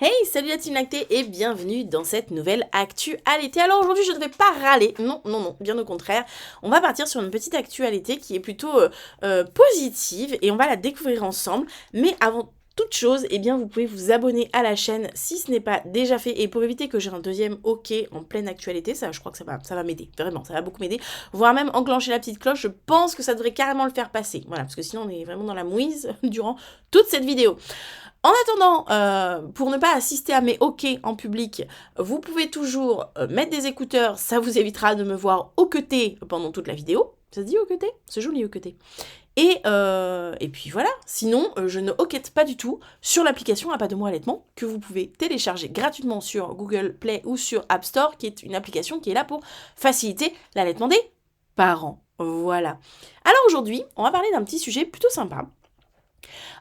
Hey, salut la team lactée et bienvenue dans cette nouvelle actu à l'été. Alors aujourd'hui je ne vais pas râler, non, bien au contraire. On va partir sur une petite actu à l'été qui est plutôt positive et on va la découvrir ensemble. Mais avant toute chose, eh bien vous pouvez vous abonner à la chaîne si ce n'est pas déjà fait. Et pour éviter que j'ai un deuxième OK en pleine actualité, ça je crois que ça va m'aider, vraiment, ça va beaucoup m'aider. Voire même enclencher la petite cloche, je pense que ça devrait carrément le faire passer. Voilà, parce que sinon on est vraiment dans la mouise durant toute cette vidéo. En attendant, pour ne pas assister à mes OK en public, vous pouvez toujours mettre des écouteurs, ça vous évitera de me voir hoqueter pendant toute la vidéo. Ça se dit hoqueter? C'est joli hoqueter. Et puis voilà, sinon je ne hoquette pas du tout sur l'application À pas de mots allaitement que vous pouvez télécharger gratuitement sur Google Play ou sur App Store, qui est une application qui est là pour faciliter l'allaitement des parents. Voilà. Alors aujourd'hui, on va parler d'un petit sujet plutôt sympa.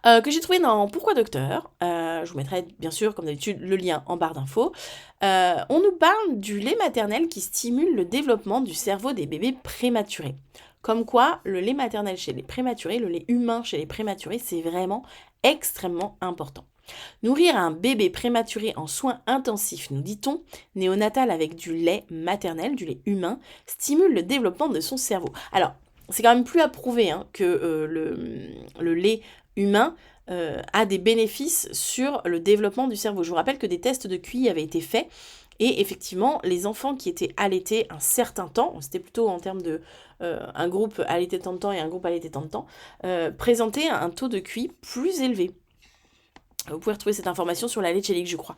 Que j'ai trouvé dans Pourquoi Docteur. Je vous mettrai bien sûr, comme d'habitude, le lien en barre d'infos. On nous parle du lait maternel qui stimule le développement du cerveau des bébés prématurés. Comme quoi, le lait maternel chez les prématurés, le lait humain chez les prématurés, c'est vraiment extrêmement important. Nourrir un bébé prématuré en soins intensifs, nous dit-on, néonatal avec du lait maternel, du lait humain, stimule le développement de son cerveau. Alors, c'est quand même plus à prouver que le lait humain a des bénéfices sur le développement du cerveau. Je vous rappelle que des tests de QI avaient été faits et effectivement, les enfants qui étaient allaités un certain temps, c'était plutôt en termes de un groupe allaité tant de temps et un groupe allaité tant de temps, présentaient un taux de QI plus élevé. Vous pouvez retrouver cette information sur la Leche League, je crois.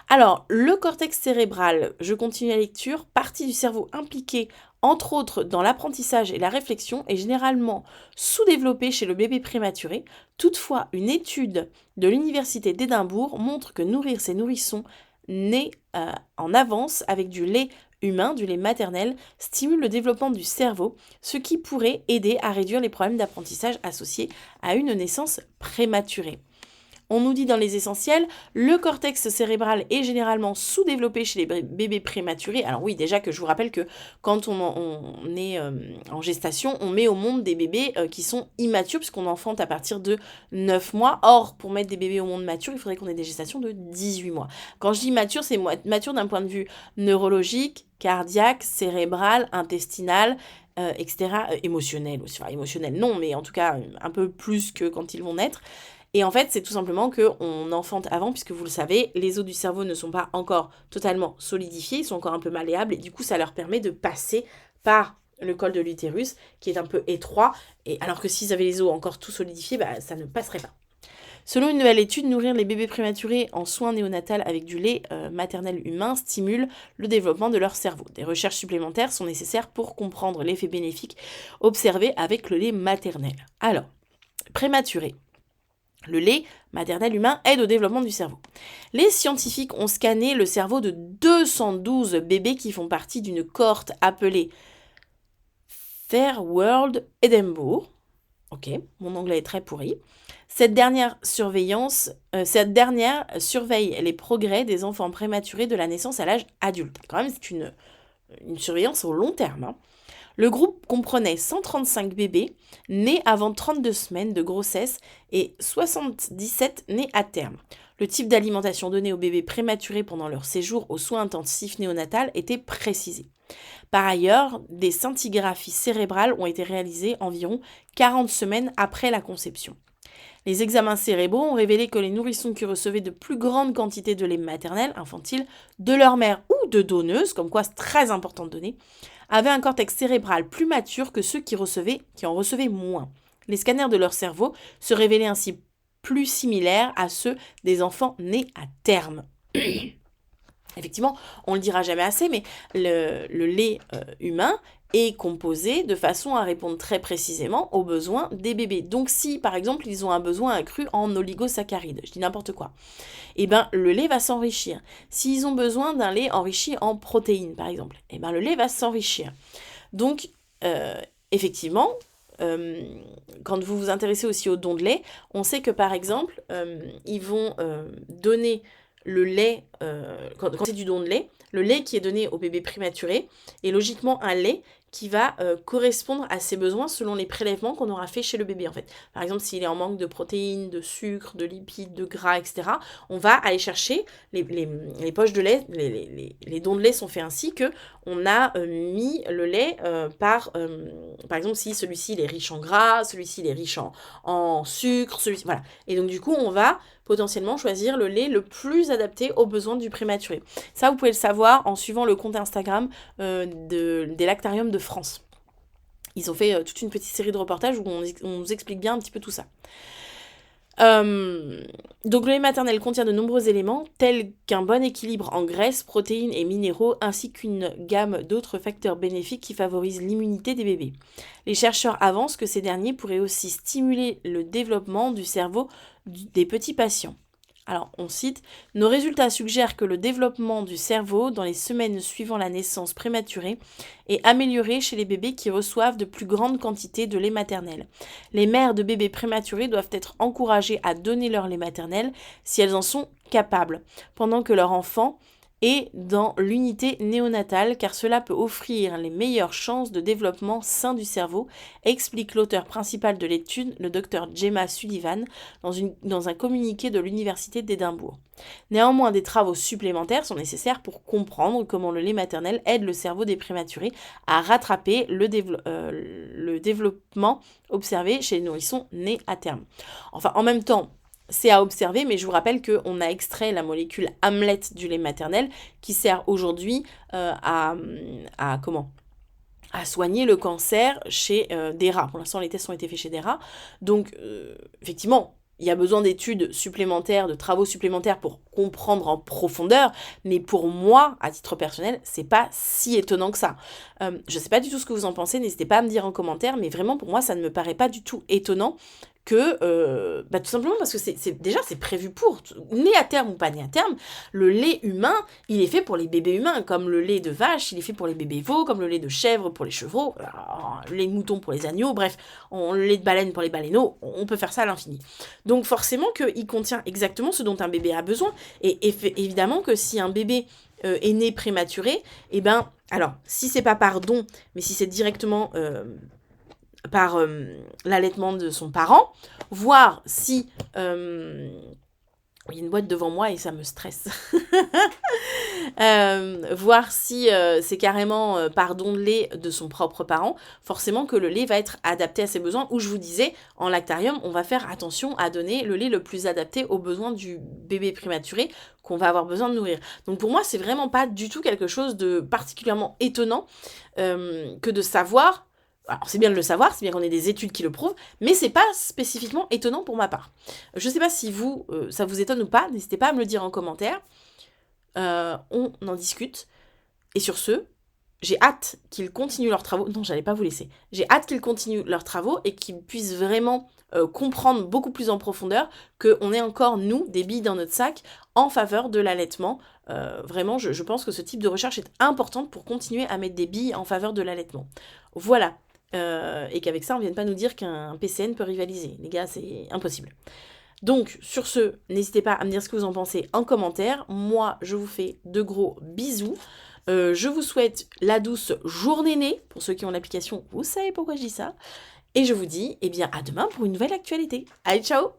Alors, le cortex cérébral, je continue la lecture, partie du cerveau impliquée, entre autres, dans l'apprentissage et la réflexion, est généralement sous-développée chez le bébé prématuré. Toutefois, une étude de l'université d'Édimbourg montre que nourrir ces nourrissons nés en avance avec du lait humain, du lait maternel, stimule le développement du cerveau, ce qui pourrait aider à réduire les problèmes d'apprentissage associés à une naissance prématurée. On nous dit dans les essentiels, le cortex cérébral est généralement sous-développé chez les bébés prématurés. Alors oui, déjà que je vous rappelle que quand on est en gestation, on met au monde des bébés qui sont immatures, puisqu'on enfante à partir de 9 mois. Or, pour mettre des bébés au monde matures, il faudrait qu'on ait des gestations de 18 mois. Quand je dis mature, c'est mature d'un point de vue neurologique, cardiaque, cérébral, intestinal, etc. Émotionnel aussi. Enfin, émotionnel non, mais en tout cas un peu plus que quand ils vont naître. Et en fait, c'est tout simplement qu'on enfante avant, puisque vous le savez, les os du cerveau ne sont pas encore totalement solidifiés, ils sont encore un peu malléables, et du coup, ça leur permet de passer par le col de l'utérus, qui est un peu étroit, et alors que s'ils avaient les os encore tout solidifiés, ça ne passerait pas. Selon une nouvelle étude, nourrir les bébés prématurés en soins néonatals avec du lait maternel humain stimule le développement de leur cerveau. Des recherches supplémentaires sont nécessaires pour comprendre l'effet bénéfique observé avec le lait maternel. Alors, prématuré. Le lait maternel humain aide au développement du cerveau. Les scientifiques ont scanné le cerveau de 212 bébés qui font partie d'une cohorte appelée Fairworld Edinburgh. Ok, mon anglais est très pourri. Cette dernière surveille les progrès des enfants prématurés de la naissance à l'âge adulte. Quand même, c'est une surveillance au long terme. Le groupe comprenait 135 bébés nés avant 32 semaines de grossesse et 77 nés à terme. Le type d'alimentation donnée aux bébés prématurés pendant leur séjour aux soins intensifs néonatals était précisé. Par ailleurs, des scintigraphies cérébrales ont été réalisées environ 40 semaines après la conception. Les examens cérébraux ont révélé que les nourrissons qui recevaient de plus grandes quantités de lait maternel, infantile, de leur mère ou de donneuses, comme quoi c'est très important de donner, avaient un cortex cérébral plus mature que ceux qui en recevaient moins. Les scanners de leur cerveau se révélaient ainsi plus similaires à ceux des enfants nés à terme. Effectivement, on ne le dira jamais assez, mais le lait humain est composé de façon à répondre très précisément aux besoins des bébés. Donc si, par exemple, ils ont un besoin accru en oligosaccharides, je dis n'importe quoi, eh ben, le lait va s'enrichir. S'ils ont besoin d'un lait enrichi en protéines, par exemple, eh ben, le lait va s'enrichir. Donc, effectivement, quand vous vous intéressez aussi aux dons de lait, on sait que, par exemple, ils vont donner le lait, quand c'est du don de lait, le lait qui est donné au bébé prématuré est logiquement un lait qui va correspondre à ses besoins selon les prélèvements qu'on aura fait chez le bébé en fait. Par exemple, s'il est en manque de protéines, de sucre, de lipides, de gras, etc., on va aller chercher les poches de lait, les dons de lait sont faits ainsi que on a mis le lait par exemple, si celui-ci il est riche en gras, celui-ci il est riche en sucre, celui-ci, voilà. Et donc du coup, on va potentiellement choisir le lait le plus adapté aux besoins du prématuré. Ça, vous pouvez le savoir en suivant le compte Instagram des lactariums de France. Ils ont fait toute une petite série de reportages où on nous explique bien un petit peu tout ça. Donc le lait maternel contient de nombreux éléments tels qu'un bon équilibre en graisses, protéines et minéraux ainsi qu'une gamme d'autres facteurs bénéfiques qui favorisent l'immunité des bébés. Les chercheurs avancent que ces derniers pourraient aussi stimuler le développement du cerveau des petits patients. Alors, on cite « Nos résultats suggèrent que le développement du cerveau dans les semaines suivant la naissance prématurée est amélioré chez les bébés qui reçoivent de plus grandes quantités de lait maternel. Les mères de bébés prématurés doivent être encouragées à donner leur lait maternel si elles en sont capables, pendant que leur enfant est dans l'unité néonatale car cela peut offrir les meilleures chances de développement sain du cerveau, explique l'auteur principal de l'étude, le Dr Gemma Sullivan, dans un communiqué de l'Université d'Édimbourg. Néanmoins, des travaux supplémentaires sont nécessaires pour comprendre comment le lait maternel aide le cerveau des prématurés à rattraper le développement observé chez les nourrissons nés à terme. Enfin, en même temps, c'est à observer, mais je vous rappelle qu'on a extrait la molécule Hamlet du lait maternel qui sert aujourd'hui à soigner le cancer chez des rats. Pour l'instant, les tests ont été faits chez des rats. Donc, effectivement, il y a besoin d'études supplémentaires, de travaux supplémentaires pour comprendre en profondeur, mais pour moi, à titre personnel, c'est pas si étonnant que ça. Je sais pas du tout ce que vous en pensez, n'hésitez pas à me dire en commentaire, mais vraiment pour moi, ça ne me paraît pas du tout étonnant que, tout simplement parce que c'est prévu pour, né à terme ou pas né à terme, le lait humain, il est fait pour les bébés humains, comme le lait de vache, il est fait pour les bébés veaux, comme le lait de chèvre pour les chevreaux, le lait de mouton pour les agneaux, bref, le lait de baleine pour les baleineaux, on peut faire ça à l'infini. Donc forcément qu'il contient exactement ce dont un bébé a besoin, et évidemment que si un bébé est né prématuré, alors, si c'est pas par don, mais si c'est directement par l'allaitement de son parent, voir si... il y a une boîte devant moi et ça me stresse. Voir si c'est carrément par don de lait de son propre parent, forcément que le lait va être adapté à ses besoins, où je vous disais, en lactarium, on va faire attention à donner le lait le plus adapté aux besoins du bébé prématuré qu'on va avoir besoin de nourrir. Donc pour moi, c'est vraiment pas du tout quelque chose de particulièrement étonnant que de savoir. Alors c'est bien de le savoir, c'est bien qu'on ait des études qui le prouvent, mais c'est pas spécifiquement étonnant pour ma part. Je sais pas si vous, ça vous étonne ou pas, n'hésitez pas à me le dire en commentaire. On en discute. Et sur ce, j'ai hâte qu'ils continuent leurs travaux. Non, j'allais pas vous laisser. J'ai hâte qu'ils continuent leurs travaux et qu'ils puissent vraiment comprendre beaucoup plus en profondeur qu'on ait encore, nous, des billes dans notre sac en faveur de l'allaitement. Vraiment, je pense que ce type de recherche est importante pour continuer à mettre des billes en faveur de l'allaitement. Voilà. Et qu'avec ça, on ne vienne pas nous dire qu'un PCN peut rivaliser. Les gars, c'est impossible. Donc, sur ce, n'hésitez pas à me dire ce que vous en pensez en commentaire. Moi, je vous fais de gros bisous. Je vous souhaite la douce journée née. Pour ceux qui ont l'application, vous savez pourquoi je dis ça. Et je vous dis, à demain pour une nouvelle actualité. Allez, ciao!